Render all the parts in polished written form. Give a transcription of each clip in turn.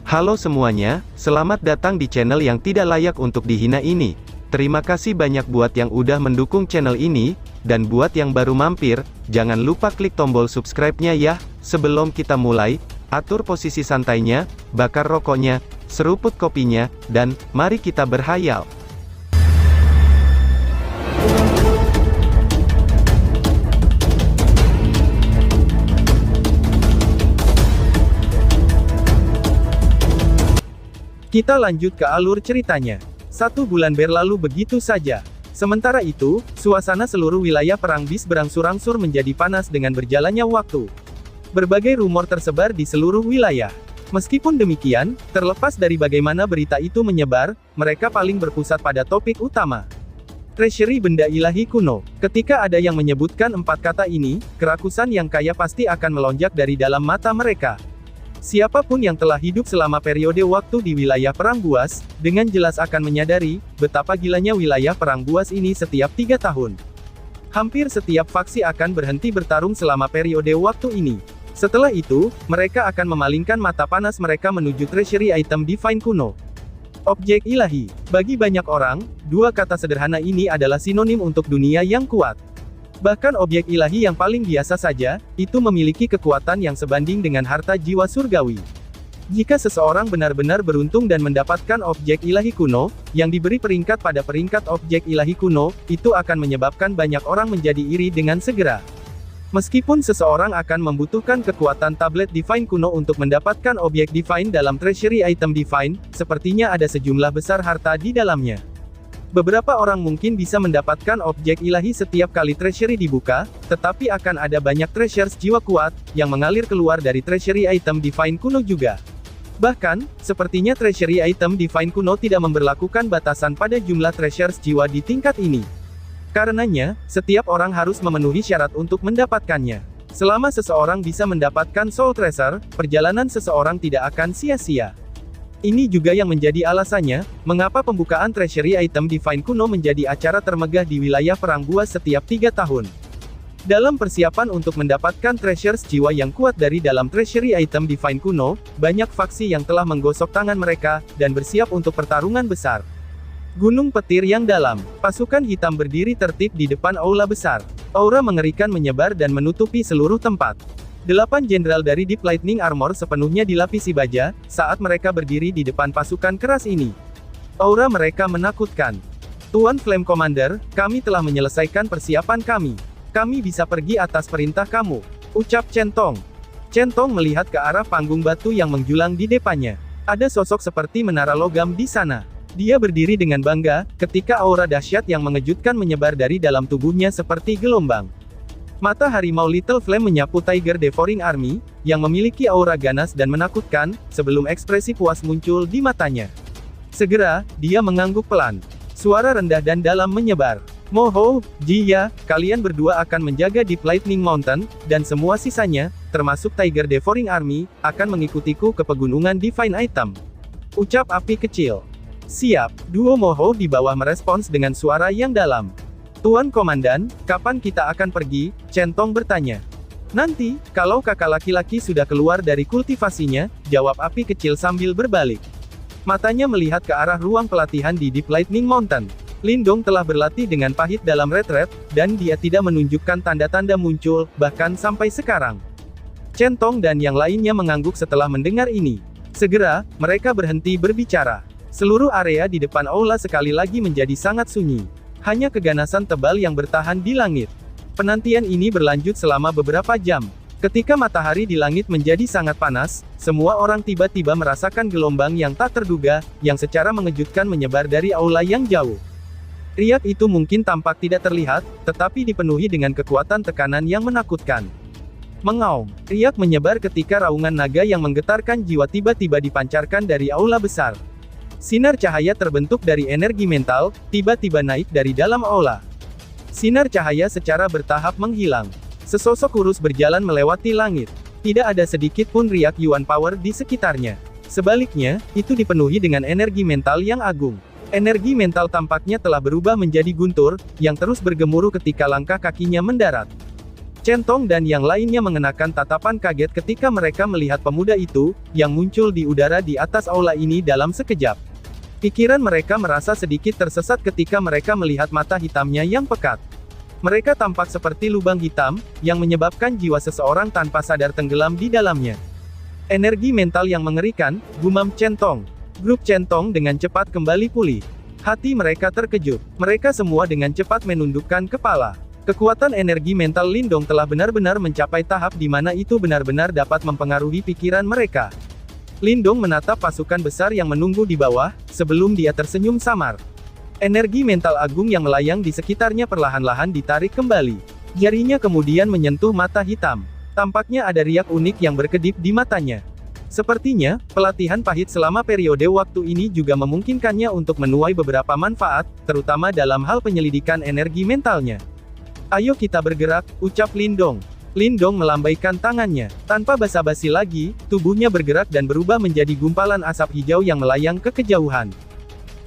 Halo semuanya, selamat datang di channel yang tidak layak untuk dihina ini. Terima kasih banyak buat yang udah mendukung channel ini, dan buat yang baru mampir, jangan lupa klik tombol subscribe-nya ya. Sebelum kita mulai, atur posisi santainya, bakar rokoknya, seruput kopinya, dan mari kita berhayal. Kita lanjut ke alur ceritanya. 1 bulan berlalu begitu saja. Sementara itu, suasana seluruh wilayah Perang Bis berangsur-angsur menjadi panas dengan berjalannya waktu. Berbagai rumor tersebar di seluruh wilayah. Meskipun demikian, terlepas dari bagaimana berita itu menyebar, mereka paling berpusat pada topik utama. Treasury benda ilahi kuno. Ketika ada yang menyebutkan 4 kata ini, kerakusan yang kaya pasti akan melonjak dari dalam mata mereka. Siapapun yang telah hidup selama periode waktu di wilayah Perang Buas, dengan jelas akan menyadari, betapa gilanya wilayah Perang Buas ini setiap 3 tahun. Hampir setiap faksi akan berhenti bertarung selama periode waktu ini. Setelah itu, mereka akan memalingkan mata panas mereka menuju treasury item divine kuno. Objek ilahi. Bagi banyak orang, 2 kata sederhana ini adalah sinonim untuk dunia yang kuat. Bahkan objek ilahi yang paling biasa saja, itu memiliki kekuatan yang sebanding dengan harta jiwa surgawi. Jika seseorang benar-benar beruntung dan mendapatkan objek ilahi kuno, yang diberi peringkat pada peringkat objek ilahi kuno, itu akan menyebabkan banyak orang menjadi iri dengan segera. Meskipun seseorang akan membutuhkan kekuatan tablet divine kuno untuk mendapatkan objek divine dalam treasury item divine, sepertinya ada sejumlah besar harta di dalamnya. Beberapa orang mungkin bisa mendapatkan objek ilahi setiap kali treasury dibuka, tetapi akan ada banyak treasures jiwa kuat, yang mengalir keluar dari treasury item divine kuno juga. Bahkan, sepertinya treasury item divine kuno tidak memberlakukan batasan pada jumlah treasures jiwa di tingkat ini. Karenanya, setiap orang harus memenuhi syarat untuk mendapatkannya. Selama seseorang bisa mendapatkan soul treasure, perjalanan seseorang tidak akan sia-sia. Ini juga yang menjadi alasannya, mengapa pembukaan treasury item divine kuno menjadi acara termegah di wilayah Perang Buas setiap 3 tahun. Dalam persiapan untuk mendapatkan treasures jiwa yang kuat dari dalam treasury item divine kuno, banyak faksi yang telah menggosok tangan mereka, dan bersiap untuk pertarungan besar. Gunung petir yang dalam. Pasukan hitam berdiri tertib di depan aula besar. Aura mengerikan menyebar dan menutupi seluruh tempat. 8 jenderal dari Deep Lightning Armor sepenuhnya dilapisi baja, saat mereka berdiri di depan pasukan keras ini. Aura mereka menakutkan. Tuan Flame Commander, kami telah menyelesaikan persiapan kami. Kami bisa pergi atas perintah kamu, ucap Centong. Centong melihat ke arah panggung batu yang menjulang di depannya. Ada sosok seperti menara logam di sana. Dia berdiri dengan bangga, ketika aura dahsyat yang mengejutkan menyebar dari dalam tubuhnya seperti gelombang. Mata harimau Little Flame menyapu Tiger Devouring Army, yang memiliki aura ganas dan menakutkan, sebelum ekspresi puas muncul di matanya. Segera, dia mengangguk pelan. Suara rendah dan dalam menyebar. Moho, Jia, kalian berdua akan menjaga Deep Lightning Mountain, dan semua sisanya, termasuk Tiger Devouring Army, akan mengikutiku ke pegunungan Divine Item. Ucap api kecil. Siap, duo Moho di bawah merespons dengan suara yang dalam. Tuan Komandan, kapan kita akan pergi? Centong bertanya. Nanti, kalau kakak laki-laki sudah keluar dari kultivasinya, jawab api kecil sambil berbalik. Matanya melihat ke arah ruang pelatihan di Deep Lightning Mountain. Lindong telah berlatih dengan pahit dalam retret, dan dia tidak menunjukkan tanda-tanda muncul, bahkan sampai sekarang. Centong dan yang lainnya mengangguk setelah mendengar ini. Segera, mereka berhenti berbicara. Seluruh area di depan aula sekali lagi menjadi sangat sunyi. Hanya keganasan tebal yang bertahan di langit. Penantian ini berlanjut selama beberapa jam. Ketika matahari di langit menjadi sangat panas, semua orang tiba-tiba merasakan gelombang yang tak terduga, yang secara mengejutkan menyebar dari aula yang jauh. Riak itu mungkin tampak tidak terlihat, tetapi dipenuhi dengan kekuatan tekanan yang menakutkan. Mengaum. Riak menyebar ketika raungan naga yang menggetarkan jiwa tiba-tiba dipancarkan dari aula besar. Sinar cahaya terbentuk dari energi mental, tiba-tiba naik dari dalam aula. Sinar cahaya secara bertahap menghilang. Sesosok kurus berjalan melewati langit. Tidak ada sedikit pun riak Yuan Power di sekitarnya. Sebaliknya, itu dipenuhi dengan energi mental yang agung. Energi mental tampaknya telah berubah menjadi guntur, yang terus bergemuruh ketika langkah kakinya mendarat. Chen Tong dan yang lainnya mengenakan tatapan kaget ketika mereka melihat pemuda itu, yang muncul di udara di atas aula ini dalam sekejap. Pikiran mereka merasa sedikit tersesat ketika mereka melihat mata hitamnya yang pekat. Mereka tampak seperti lubang hitam, yang menyebabkan jiwa seseorang tanpa sadar tenggelam di dalamnya. Energi mental yang mengerikan, gumam Chen Tong. Grup Chen Tong dengan cepat kembali pulih. Hati mereka terkejut. Mereka semua dengan cepat menundukkan kepala. Kekuatan energi mental Lindong telah benar-benar mencapai tahap di mana itu benar-benar dapat mempengaruhi pikiran mereka. Lindong menatap pasukan besar yang menunggu di bawah, sebelum dia tersenyum samar. Energi mental agung yang melayang di sekitarnya perlahan-lahan ditarik kembali. Jarinya kemudian menyentuh mata hitam. Tampaknya ada riak unik yang berkedip di matanya. Sepertinya, pelatihan pahit selama periode waktu ini juga memungkinkannya untuk menuai beberapa manfaat, terutama dalam hal penyelidikan energi mentalnya. Ayo kita bergerak, ucap Lindong. Lindong melambaikan tangannya. Tanpa basa-basi lagi, tubuhnya bergerak dan berubah menjadi gumpalan asap hijau yang melayang ke kejauhan.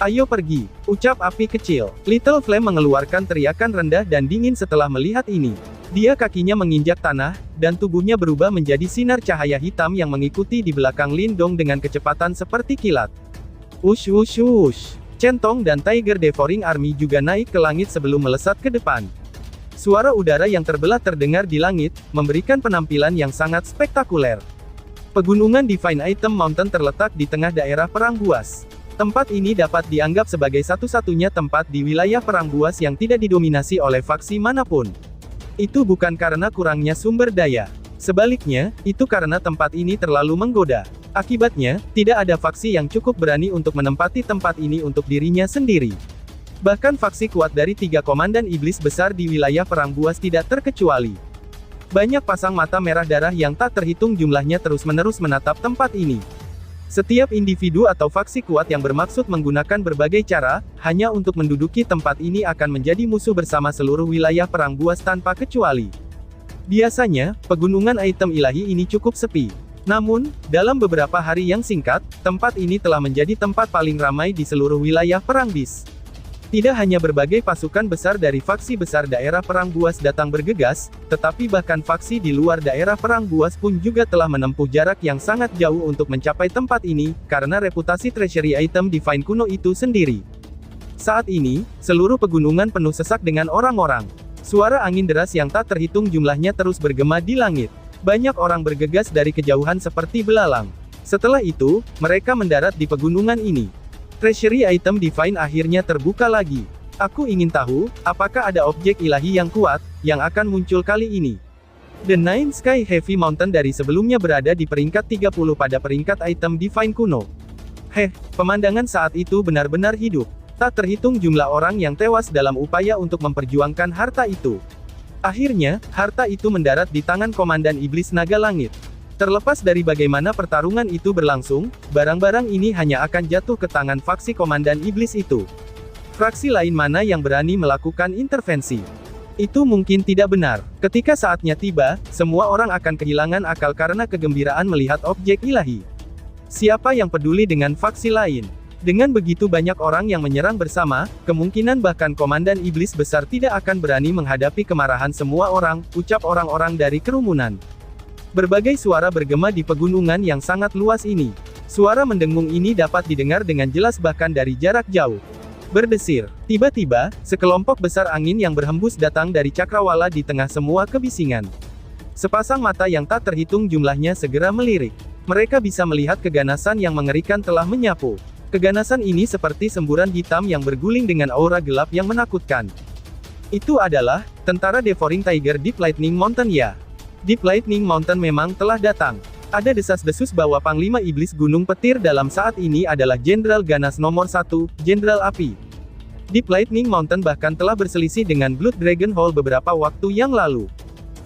Ayo pergi, ucap api kecil. Little Flame mengeluarkan teriakan rendah dan dingin setelah melihat ini. Dia kakinya menginjak tanah, dan tubuhnya berubah menjadi sinar cahaya hitam yang mengikuti di belakang Lindong dengan kecepatan seperti kilat. Wush wush wush. Chen Tong dan Tiger Devouring Army juga naik ke langit sebelum melesat ke depan. Suara udara yang terbelah terdengar di langit, memberikan penampilan yang sangat spektakuler. Pegunungan Divine Item Mountain terletak di tengah daerah Perang Buas. Tempat ini dapat dianggap sebagai satu-satunya tempat di wilayah Perang Buas yang tidak didominasi oleh faksi manapun. Itu bukan karena kurangnya sumber daya. Sebaliknya, itu karena tempat ini terlalu menggoda. Akibatnya, tidak ada faksi yang cukup berani untuk menempati tempat ini untuk dirinya sendiri. Bahkan faksi kuat dari 3 komandan iblis besar di wilayah Perang Buas tidak terkecuali. Banyak pasang mata merah darah yang tak terhitung jumlahnya terus-menerus menatap tempat ini. Setiap individu atau faksi kuat yang bermaksud menggunakan berbagai cara, hanya untuk menduduki tempat ini akan menjadi musuh bersama seluruh wilayah Perang Buas tanpa kecuali. Biasanya, pegunungan item ilahi ini cukup sepi. Namun, dalam beberapa hari yang singkat, tempat ini telah menjadi tempat paling ramai di seluruh wilayah Perang Bis. Tidak hanya berbagai pasukan besar dari faksi besar daerah Perang Buas datang bergegas, tetapi bahkan faksi di luar daerah Perang Buas pun juga telah menempuh jarak yang sangat jauh untuk mencapai tempat ini, karena reputasi treasury item Divine kuno itu sendiri. Saat ini, seluruh pegunungan penuh sesak dengan orang-orang. Suara angin deras yang tak terhitung jumlahnya terus bergema di langit. Banyak orang bergegas dari kejauhan seperti belalang. Setelah itu, mereka mendarat di pegunungan ini. Treasury item Divine akhirnya terbuka lagi. Aku ingin tahu, apakah ada objek ilahi yang kuat, yang akan muncul kali ini. The Nine Sky Heavy Mountain dari sebelumnya berada di peringkat 30 pada peringkat item Divine kuno. Pemandangan saat itu benar-benar hidup. Tak terhitung jumlah orang yang tewas dalam upaya untuk memperjuangkan harta itu. Akhirnya, harta itu mendarat di tangan Komandan Iblis Naga Langit. Terlepas dari bagaimana pertarungan itu berlangsung, barang-barang ini hanya akan jatuh ke tangan faksi Komandan Iblis itu. Fraksi lain mana yang berani melakukan intervensi? Itu mungkin tidak benar. Ketika saatnya tiba, semua orang akan kehilangan akal karena kegembiraan melihat objek ilahi. Siapa yang peduli dengan faksi lain? Dengan begitu banyak orang yang menyerang bersama, kemungkinan bahkan Komandan Iblis besar tidak akan berani menghadapi kemarahan semua orang, ucap orang-orang dari kerumunan. Berbagai suara bergema di pegunungan yang sangat luas ini. Suara mendengung ini dapat didengar dengan jelas bahkan dari jarak jauh. Berdesir. Tiba-tiba, sekelompok besar angin yang berhembus datang dari cakrawala di tengah semua kebisingan. Sepasang mata yang tak terhitung jumlahnya segera melirik. Mereka bisa melihat keganasan yang mengerikan telah menyapu. Keganasan ini seperti semburan hitam yang berguling dengan aura gelap yang menakutkan. Itu adalah tentara Devouring Tiger Deep Lightning Mountain ya. Deep Lightning Mountain memang telah datang. Ada desas-desus bahwa Panglima Iblis Gunung Petir dalam saat ini adalah Jenderal Ganas nomor 1, Jenderal Api. Deep Lightning Mountain bahkan telah berselisih dengan Blood Dragon Hall beberapa waktu yang lalu.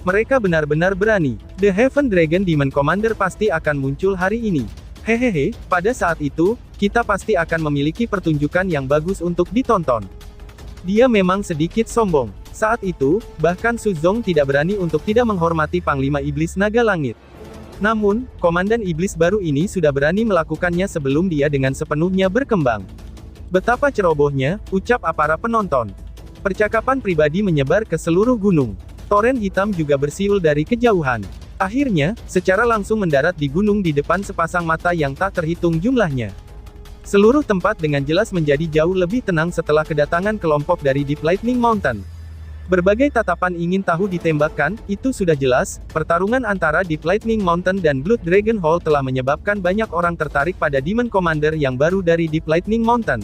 Mereka benar-benar berani. The Heaven Dragon Demon Commander pasti akan muncul hari ini. Hehehe, pada saat itu, kita pasti akan memiliki pertunjukan yang bagus untuk ditonton. Dia memang sedikit sombong. Saat itu, bahkan Su Zong tidak berani untuk tidak menghormati Panglima Iblis Naga Langit. Namun, Komandan Iblis baru ini sudah berani melakukannya sebelum dia dengan sepenuhnya berkembang. Betapa cerobohnya, ucap para penonton. Percakapan pribadi menyebar ke seluruh gunung. Toren hitam juga bersiul dari kejauhan. Akhirnya, secara langsung mendarat di gunung di depan sepasang mata yang tak terhitung jumlahnya. Seluruh tempat dengan jelas menjadi jauh lebih tenang setelah kedatangan kelompok dari Deep Lightning Mountain. Berbagai tatapan ingin tahu ditembakkan, itu sudah jelas, pertarungan antara Deep Lightning Mountain dan Blood Dragon Hall telah menyebabkan banyak orang tertarik pada Demon Commander yang baru dari Deep Lightning Mountain.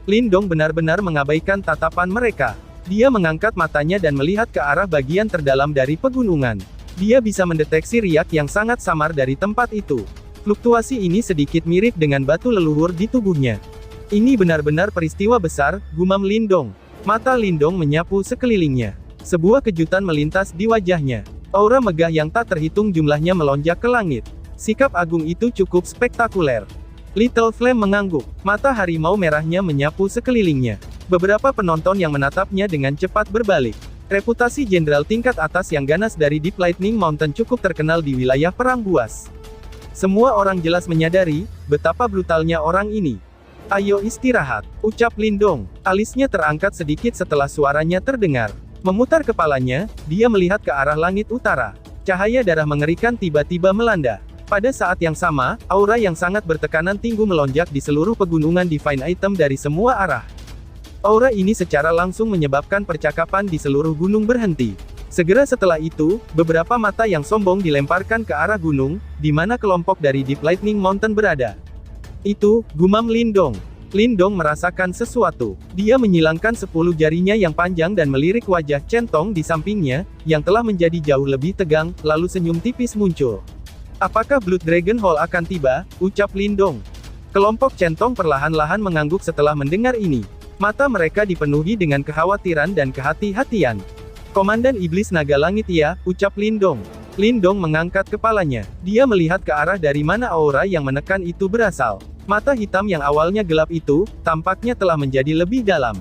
Lindong benar-benar mengabaikan tatapan mereka. Dia mengangkat matanya dan melihat ke arah bagian terdalam dari pegunungan. Dia bisa mendeteksi riak yang sangat samar dari tempat itu. Fluktuasi ini sedikit mirip dengan batu leluhur di tubuhnya. Ini benar-benar peristiwa besar, gumam Lindong. Mata Lindong menyapu sekelilingnya. Sebuah kejutan melintas di wajahnya. Aura megah yang tak terhitung jumlahnya melonjak ke langit. Sikap agung itu cukup spektakuler. Little Flame mengangguk. Mata harimau merahnya menyapu sekelilingnya. Beberapa penonton yang menatapnya dengan cepat berbalik. Reputasi jenderal tingkat atas yang ganas dari Deep Lightning Mountain cukup terkenal di wilayah perang buas. Semua orang jelas menyadari betapa brutalnya orang ini. "Ayo istirahat," ucap Lindong. Alisnya terangkat sedikit setelah suaranya terdengar. Memutar kepalanya, dia melihat ke arah langit utara. Cahaya darah mengerikan tiba-tiba melanda. Pada saat yang sama, aura yang sangat bertekanan tinggi melonjak di seluruh pegunungan Divine Item dari semua arah. Aura ini secara langsung menyebabkan percakapan di seluruh gunung berhenti. Segera setelah itu, beberapa mata yang sombong dilemparkan ke arah gunung, di mana kelompok dari Deep Lightning Mountain berada. "Itu," gumam Lindong. Lindong merasakan sesuatu. Dia menyilangkan 10 jarinya yang panjang dan melirik wajah Centong di sampingnya, yang telah menjadi jauh lebih tegang, lalu senyum tipis muncul. "Apakah Blood Dragon Hall akan tiba?" ucap Lindong. Kelompok Centong perlahan-lahan mengangguk setelah mendengar ini. Mata mereka dipenuhi dengan kekhawatiran dan kehati-hatian. "Komandan Iblis Naga Langit ya," ucap Lindong. Lindong mengangkat kepalanya. Dia melihat ke arah dari mana aura yang menekan itu berasal. Mata hitam yang awalnya gelap itu, tampaknya telah menjadi lebih dalam.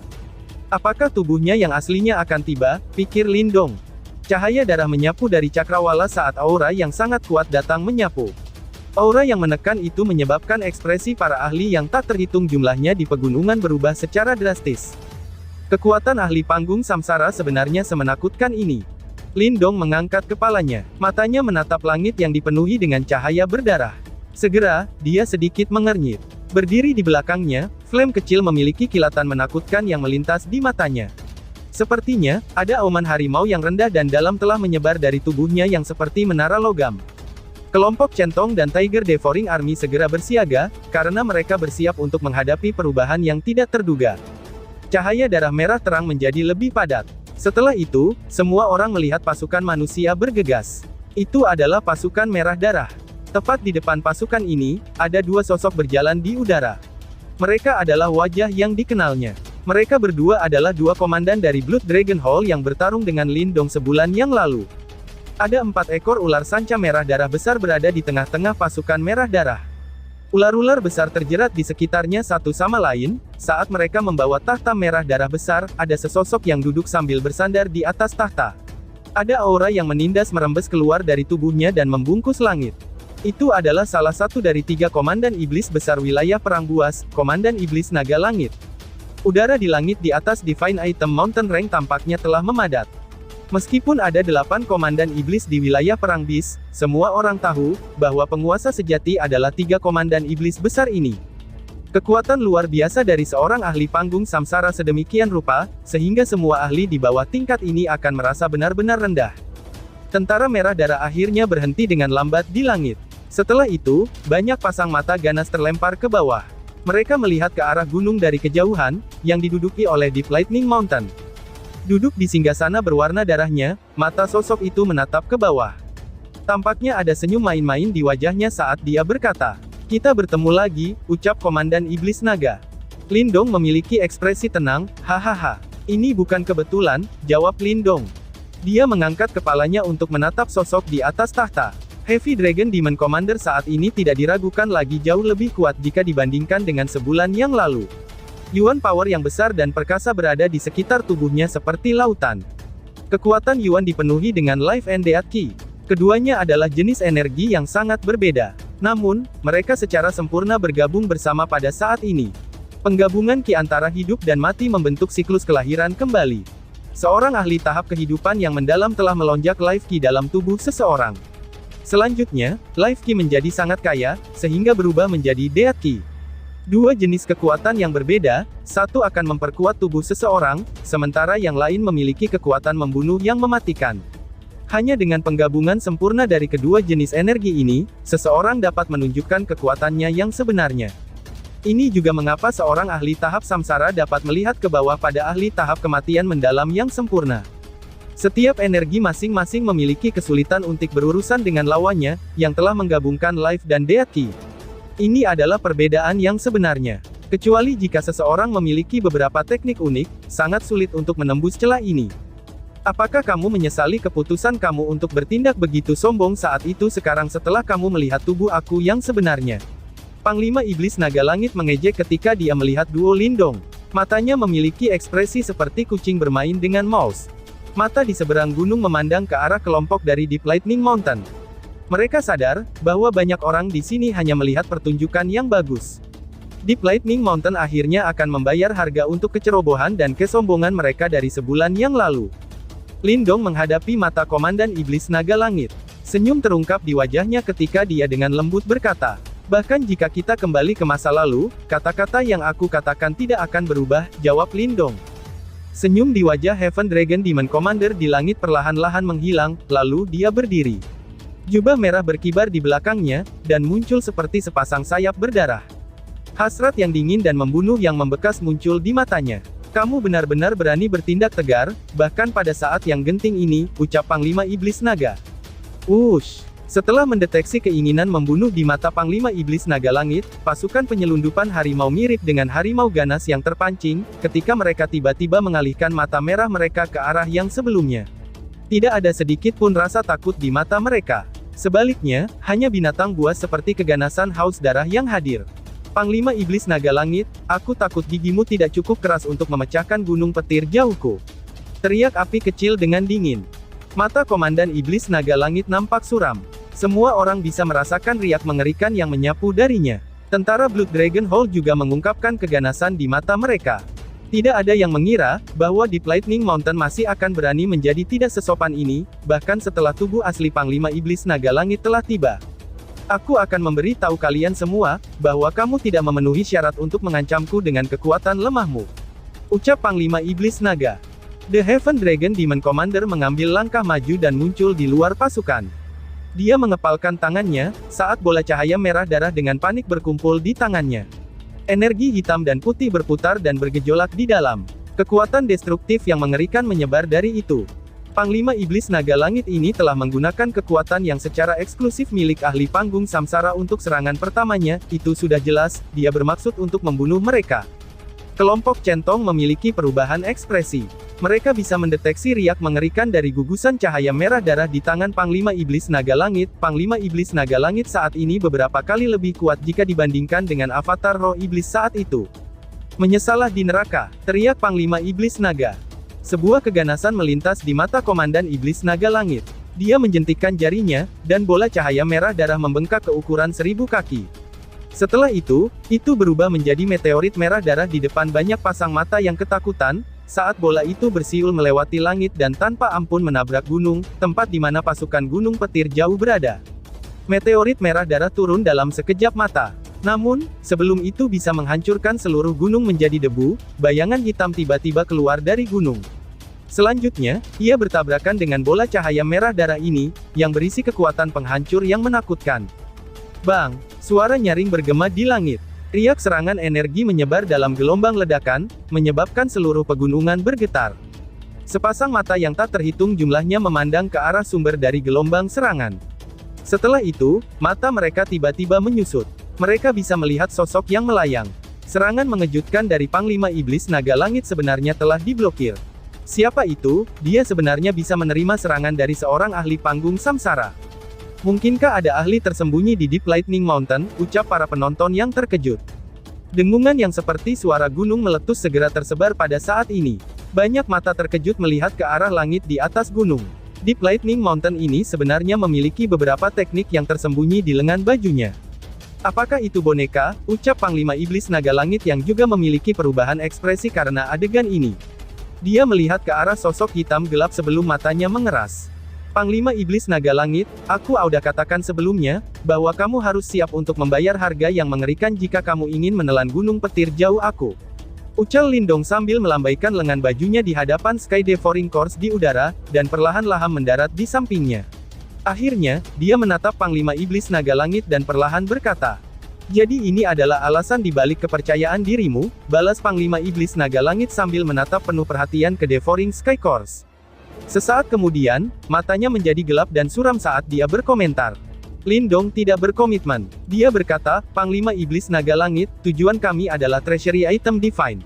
"Apakah tubuhnya yang aslinya akan tiba?" pikir Lindong. Cahaya darah menyapu dari cakrawala saat aura yang sangat kuat datang menyapu. Aura yang menekan itu menyebabkan ekspresi para ahli yang tak terhitung jumlahnya di pegunungan berubah secara drastis. Kekuatan ahli panggung samsara sebenarnya semenakutkan ini. Lindong mengangkat kepalanya. Matanya menatap langit yang dipenuhi dengan cahaya berdarah. Segera, dia sedikit mengernyit. Berdiri di belakangnya, flame kecil memiliki kilatan menakutkan yang melintas di matanya. Sepertinya, ada auman harimau yang rendah dan dalam telah menyebar dari tubuhnya yang seperti menara logam. Kelompok Centong dan Tiger Devouring Army segera bersiaga, karena mereka bersiap untuk menghadapi perubahan yang tidak terduga. Cahaya darah merah terang menjadi lebih padat. Setelah itu, semua orang melihat pasukan manusia bergegas. Itu adalah pasukan merah darah. Tepat di depan pasukan ini, ada dua sosok berjalan di udara. Mereka adalah wajah yang dikenalnya. Mereka berdua adalah dua komandan dari Blood Dragon Hall yang bertarung dengan Lindong sebulan yang lalu. Ada 4 ekor ular sanca merah darah besar berada di tengah-tengah pasukan merah darah. Ular-ular besar terjerat di sekitarnya satu sama lain. Saat mereka membawa tahta merah darah besar, ada sesosok yang duduk sambil bersandar di atas tahta. Ada aura yang menindas merembes keluar dari tubuhnya dan membungkus langit. Itu adalah salah satu dari 3 komandan iblis besar wilayah perang buas, Komandan Iblis Naga Langit. Udara di langit di atas Divine Item Mountain Range tampaknya telah memadat. Meskipun ada 8 komandan iblis di wilayah perang bis, semua orang tahu bahwa penguasa sejati adalah 3 komandan iblis besar ini. Kekuatan luar biasa dari seorang ahli panggung samsara sedemikian rupa, sehingga semua ahli di bawah tingkat ini akan merasa benar-benar rendah. Tentara merah darah akhirnya berhenti dengan lambat di langit. Setelah itu, banyak pasang mata ganas terlempar ke bawah. Mereka melihat ke arah gunung dari kejauhan, yang diduduki oleh Deep Lightning Mountain. Duduk di singgasana berwarna darahnya, mata sosok itu menatap ke bawah. Tampaknya ada senyum main-main di wajahnya saat dia berkata, "Kita bertemu lagi," ucap Komandan Iblis Naga. Lindong memiliki ekspresi tenang, "Hahaha. Ini bukan kebetulan," jawab Lindong. Dia mengangkat kepalanya untuk menatap sosok di atas tahta. Heavy Dragon Demon Commander saat ini tidak diragukan lagi jauh lebih kuat jika dibandingkan dengan sebulan yang lalu. Yuan power yang besar dan perkasa berada di sekitar tubuhnya seperti lautan. Kekuatan Yuan dipenuhi dengan Life and Death Ki. Keduanya adalah jenis energi yang sangat berbeda. Namun, mereka secara sempurna bergabung bersama pada saat ini. Penggabungan Ki antara hidup dan mati membentuk siklus kelahiran kembali. Seorang ahli tahap kehidupan yang mendalam telah melonjak life ki dalam tubuh seseorang. Selanjutnya, life ki menjadi sangat kaya, sehingga berubah menjadi death ki. Dua jenis kekuatan yang berbeda, satu akan memperkuat tubuh seseorang, sementara yang lain memiliki kekuatan membunuh yang mematikan. Hanya dengan penggabungan sempurna dari kedua jenis energi ini, seseorang dapat menunjukkan kekuatannya yang sebenarnya. Ini juga mengapa seorang ahli tahap samsara dapat melihat ke bawah pada ahli tahap kematian mendalam yang sempurna. Setiap energi masing-masing memiliki kesulitan untuk berurusan dengan lawannya, yang telah menggabungkan life dan death ki. Ini adalah perbedaan yang sebenarnya. Kecuali jika seseorang memiliki beberapa teknik unik, sangat sulit untuk menembus celah ini. Apakah kamu menyesali keputusan kamu untuk bertindak begitu sombong saat itu sekarang setelah kamu melihat tubuh aku yang sebenarnya? Panglima Iblis Naga Langit mengejek ketika dia melihat duo Lindong. Matanya memiliki ekspresi seperti kucing bermain dengan mouse. Mata di seberang gunung memandang ke arah kelompok dari Deep Lightning Mountain. Mereka sadar bahwa banyak orang di sini hanya melihat pertunjukan yang bagus. Deep Lightning Mountain akhirnya akan membayar harga untuk kecerobohan dan kesombongan mereka dari sebulan yang lalu. Lindong menghadapi mata Komandan Iblis Naga Langit. Senyum terungkap di wajahnya ketika dia dengan lembut berkata, "Bahkan jika kita kembali ke masa lalu, kata-kata yang aku katakan tidak akan berubah," jawab Lindong. Senyum di wajah Heaven Dragon Demon Commander di langit perlahan-lahan menghilang, lalu dia berdiri. Jubah merah berkibar di belakangnya, dan muncul seperti sepasang sayap berdarah. Hasrat yang dingin dan membunuh yang membekas muncul di matanya. "Kamu benar-benar berani bertindak tegar, bahkan pada saat yang genting ini," ucap Panglima Iblis Naga. Wush! Setelah mendeteksi keinginan membunuh di mata Panglima Iblis Naga Langit, pasukan penyelundupan harimau mirip dengan harimau ganas yang terpancing, ketika mereka tiba-tiba mengalihkan mata merah mereka ke arah yang sebelumnya. Tidak ada sedikit pun rasa takut di mata mereka. Sebaliknya, hanya binatang buas seperti keganasan haus darah yang hadir. Panglima Iblis Naga Langit, aku takut gigimu tidak cukup keras untuk memecahkan gunung petir jauhku. Teriak api kecil dengan dingin. Mata Komandan Iblis Naga Langit nampak suram. Semua orang bisa merasakan riak mengerikan yang menyapu darinya. Tentara Blood Dragon Hall juga mengungkapkan keganasan di mata mereka. Tidak ada yang mengira bahwa Deep Lightning Mountain masih akan berani menjadi tidak sesopan ini, bahkan setelah tubuh asli Panglima Iblis Naga Langit telah tiba. Aku akan memberi tahu kalian semua, bahwa kamu tidak memenuhi syarat untuk mengancamku dengan kekuatan lemahmu. Ucap Panglima Iblis Naga. The Heaven Dragon Demon Commander mengambil langkah maju dan muncul di luar pasukan. Dia mengepalkan tangannya, saat bola cahaya merah darah dengan panik berkumpul di tangannya. Energi hitam dan putih berputar dan bergejolak di dalam. Kekuatan destruktif yang mengerikan menyebar dari itu. Panglima Iblis Naga Langit ini telah menggunakan kekuatan yang secara eksklusif milik ahli panggung samsara untuk serangan pertamanya, itu sudah jelas, dia bermaksud untuk membunuh mereka. Kelompok centong memiliki perubahan ekspresi. Mereka bisa mendeteksi riak mengerikan dari gugusan cahaya merah darah di tangan Panglima Iblis Naga Langit. Panglima Iblis Naga Langit saat ini beberapa kali lebih kuat jika dibandingkan dengan avatar roh iblis saat itu. Menyesalah di neraka, teriak Panglima Iblis Naga. Sebuah keganasan melintas di mata Komandan Iblis Naga Langit. Dia menjentikkan jarinya, dan bola cahaya merah darah membengkak ke ukuran 1000 kaki. Setelah itu berubah menjadi meteorit merah darah di depan banyak pasang mata yang ketakutan, saat bola itu bersiul melewati langit dan tanpa ampun menabrak gunung, tempat di mana pasukan gunung petir jauh berada. Meteorit merah darah turun dalam sekejap mata. Namun, sebelum itu bisa menghancurkan seluruh gunung menjadi debu, bayangan hitam tiba-tiba keluar dari gunung. Selanjutnya, ia bertabrakan dengan bola cahaya merah darah ini, yang berisi kekuatan penghancur yang menakutkan. Bang! Suara nyaring bergema di langit. Riak serangan energi menyebar dalam gelombang ledakan, menyebabkan seluruh pegunungan bergetar. Sepasang mata yang tak terhitung jumlahnya memandang ke arah sumber dari gelombang serangan. Setelah itu, mata mereka tiba-tiba menyusut. Mereka bisa melihat sosok yang melayang. Serangan mengejutkan dari Panglima Iblis Naga Langit sebenarnya telah diblokir. Siapa itu? Dia sebenarnya bisa menerima serangan dari seorang ahli panggung samsara. Mungkinkah ada ahli tersembunyi di Deep Lightning Mountain, ucap para penonton yang terkejut. Dengungan yang seperti suara gunung meletus segera tersebar pada saat ini. Banyak mata terkejut melihat ke arah langit di atas gunung. Deep Lightning Mountain ini sebenarnya memiliki beberapa teknik yang tersembunyi di lengan bajunya. Apakah itu boneka? Ucap Panglima Iblis Naga Langit yang juga memiliki perubahan ekspresi karena adegan ini. Dia melihat ke arah sosok hitam gelap sebelum matanya mengeras. Panglima Iblis Naga Langit, aku udah katakan sebelumnya, bahwa kamu harus siap untuk membayar harga yang mengerikan jika kamu ingin menelan gunung petir jauh aku. Ucal Lindong sambil melambaikan lengan bajunya di hadapan Sky Devouring Course di udara, dan perlahan-lahan mendarat di sampingnya. Akhirnya, dia menatap Panglima Iblis Naga Langit dan perlahan berkata, "Jadi ini adalah alasan dibalik kepercayaan dirimu," balas Panglima Iblis Naga Langit sambil menatap penuh perhatian ke Devouring Sky Course. Sesaat kemudian, matanya menjadi gelap dan suram saat dia berkomentar. Lindong tidak berkomitmen. Dia berkata, "Panglima Iblis Naga Langit, tujuan kami adalah treasury item divine.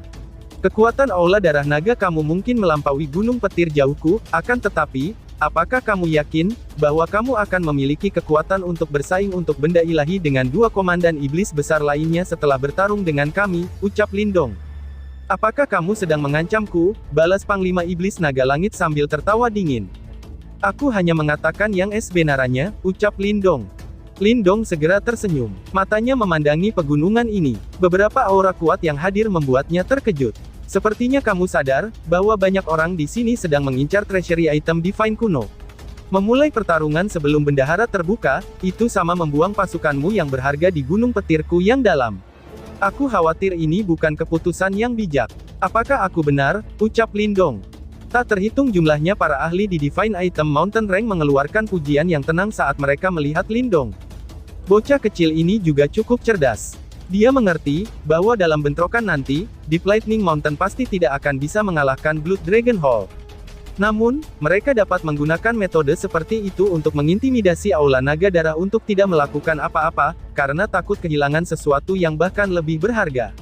Kekuatan aula darah naga kamu mungkin melampaui gunung petir jauhku, akan tetapi, apakah kamu yakin, bahwa kamu akan memiliki kekuatan untuk bersaing untuk benda ilahi dengan dua komandan iblis besar lainnya setelah bertarung dengan kami?" ucap Lindong. "Apakah kamu sedang mengancamku?" balas Panglima Iblis Naga Langit sambil tertawa dingin. "Aku hanya mengatakan yang sebenarnya," ucap Lindong. Lindong segera tersenyum. Matanya memandangi pegunungan ini. Beberapa aura kuat yang hadir membuatnya terkejut. "Sepertinya kamu sadar, bahwa banyak orang di sini sedang mengincar treasury item divine kuno. Memulai pertarungan sebelum bendahara terbuka, itu sama membuang pasukanmu yang berharga di gunung petirku yang dalam. Aku khawatir ini bukan keputusan yang bijak." "Apakah aku benar?" ucap Lindong. Tak terhitung jumlahnya para ahli di Divine Item Mountain Rank mengeluarkan pujian yang tenang saat mereka melihat Lindong. Bocah kecil ini juga cukup cerdas. Dia mengerti, bahwa dalam bentrokan nanti, Deep Lightning Mountain pasti tidak akan bisa mengalahkan Blood Dragon Hall. Namun, mereka dapat menggunakan metode seperti itu untuk mengintimidasi Aula Naga Darah untuk tidak melakukan apa-apa, karena takut kehilangan sesuatu yang bahkan lebih berharga.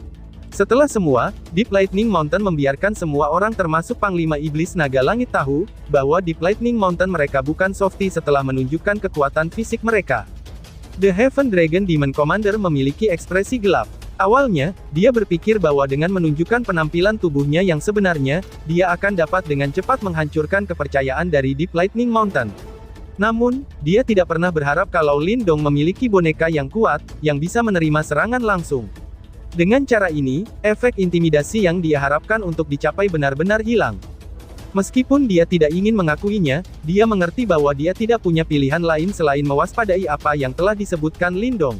Setelah semua, Deep Lightning Mountain membiarkan semua orang termasuk Panglima Iblis Naga Langit tahu, bahwa Deep Lightning Mountain mereka bukan softy setelah menunjukkan kekuatan fisik mereka. The Heaven Dragon Demon Commander memiliki ekspresi gelap. Awalnya, dia berpikir bahwa dengan menunjukkan penampilan tubuhnya yang sebenarnya, dia akan dapat dengan cepat menghancurkan kepercayaan dari Deep Lightning Mountain. Namun, dia tidak pernah berharap kalau Lindong memiliki boneka yang kuat, yang bisa menerima serangan langsung. Dengan cara ini, efek intimidasi yang dia harapkan untuk dicapai benar-benar hilang. Meskipun dia tidak ingin mengakuinya, dia mengerti bahwa dia tidak punya pilihan lain selain mewaspadai apa yang telah disebutkan Lindong.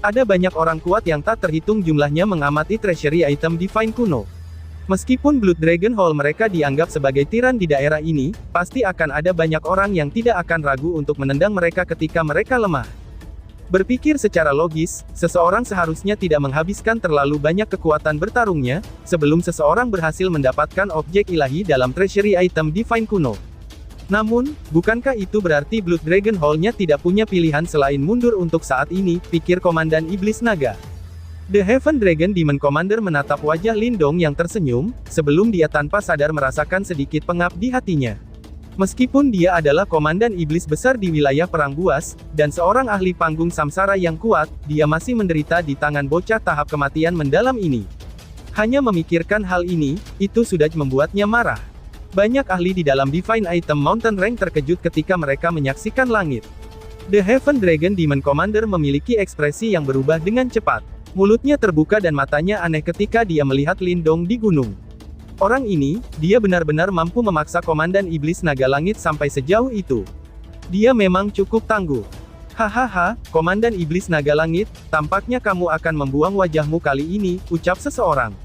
Ada banyak orang kuat yang tak terhitung jumlahnya mengamati treasury item divine kuno. Meskipun Blood Dragon Hall mereka dianggap sebagai tiran di daerah ini, pasti akan ada banyak orang yang tidak akan ragu untuk menendang mereka ketika mereka lemah. Berpikir secara logis, seseorang seharusnya tidak menghabiskan terlalu banyak kekuatan bertarungnya, sebelum seseorang berhasil mendapatkan objek ilahi dalam treasury item divine kuno. Namun, bukankah itu berarti Blood Dragon Hall-nya tidak punya pilihan selain mundur untuk saat ini, pikir Komandan Iblis Naga. The Heaven Dragon Demon Commander menatap wajah Lindong yang tersenyum, sebelum dia tanpa sadar merasakan sedikit pengap di hatinya. Meskipun dia adalah komandan iblis besar di wilayah Perang Buas, dan seorang ahli panggung samsara yang kuat, dia masih menderita di tangan bocah tahap kematian mendalam ini. Hanya memikirkan hal ini, itu sudah membuatnya marah. Banyak ahli di dalam Divine Item Mountain Rank terkejut ketika mereka menyaksikan langit. The Heaven Dragon Demon Commander memiliki ekspresi yang berubah dengan cepat. Mulutnya terbuka dan matanya aneh ketika dia melihat Lindong di gunung. Orang ini, dia benar-benar mampu memaksa Komandan Iblis Naga Langit sampai sejauh itu. Dia memang cukup tangguh. "Hahaha, Komandan Iblis Naga Langit, tampaknya kamu akan membuang wajahmu kali ini," ucap seseorang.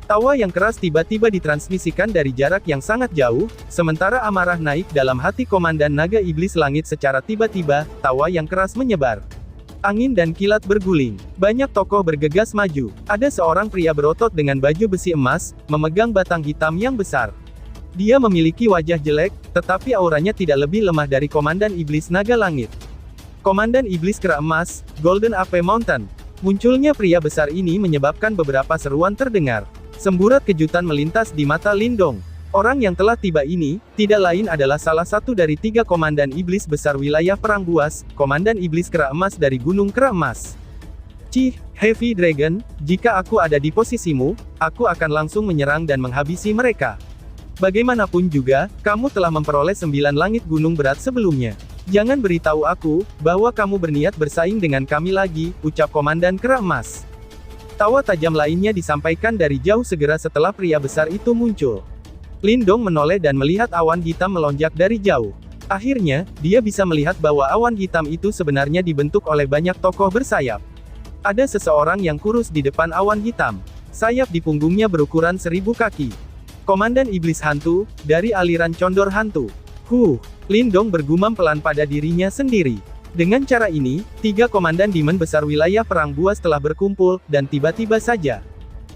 Tawa yang keras tiba-tiba ditransmisikan dari jarak yang sangat jauh, sementara amarah naik dalam hati Komandan Naga Iblis Langit secara tiba-tiba, tawa yang keras menyebar. Angin dan kilat berguling. Banyak tokoh bergegas maju. Ada seorang pria berotot dengan baju besi emas, memegang batang hitam yang besar. Dia memiliki wajah jelek, tetapi auranya tidak lebih lemah dari Komandan Iblis Naga Langit. Komandan Iblis Kera Emas, Golden Ape Mountain. Munculnya pria besar ini menyebabkan beberapa seruan terdengar. Semburat kejutan melintas di mata Lindong. Orang yang telah tiba ini, tidak lain adalah salah satu dari 3 komandan iblis besar wilayah Perang Buas, Komandan Iblis Kera Emas dari Gunung Kera Emas. "Cih, Heavy Dragon, jika aku ada di posisimu, aku akan langsung menyerang dan menghabisi mereka. Bagaimanapun juga, kamu telah memperoleh 9 langit gunung berat sebelumnya. Jangan beritahu aku, bahwa kamu berniat bersaing dengan kami lagi," ucap Komandan Kera Emas. Tawa tajam lainnya disampaikan dari jauh segera setelah pria besar itu muncul. Lindong menoleh dan melihat awan hitam melonjak dari jauh. Akhirnya, dia bisa melihat bahwa awan hitam itu sebenarnya dibentuk oleh banyak tokoh bersayap. Ada seseorang yang kurus di depan awan hitam. Sayap di punggungnya berukuran 1000 kaki. Komandan Iblis Hantu, dari aliran Condor Hantu. Lindong bergumam pelan pada dirinya sendiri. Dengan cara ini, 3 komandan Demon besar wilayah perang buas telah berkumpul, dan tiba-tiba saja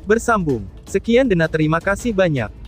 bersambung. Sekian dan terima kasih banyak.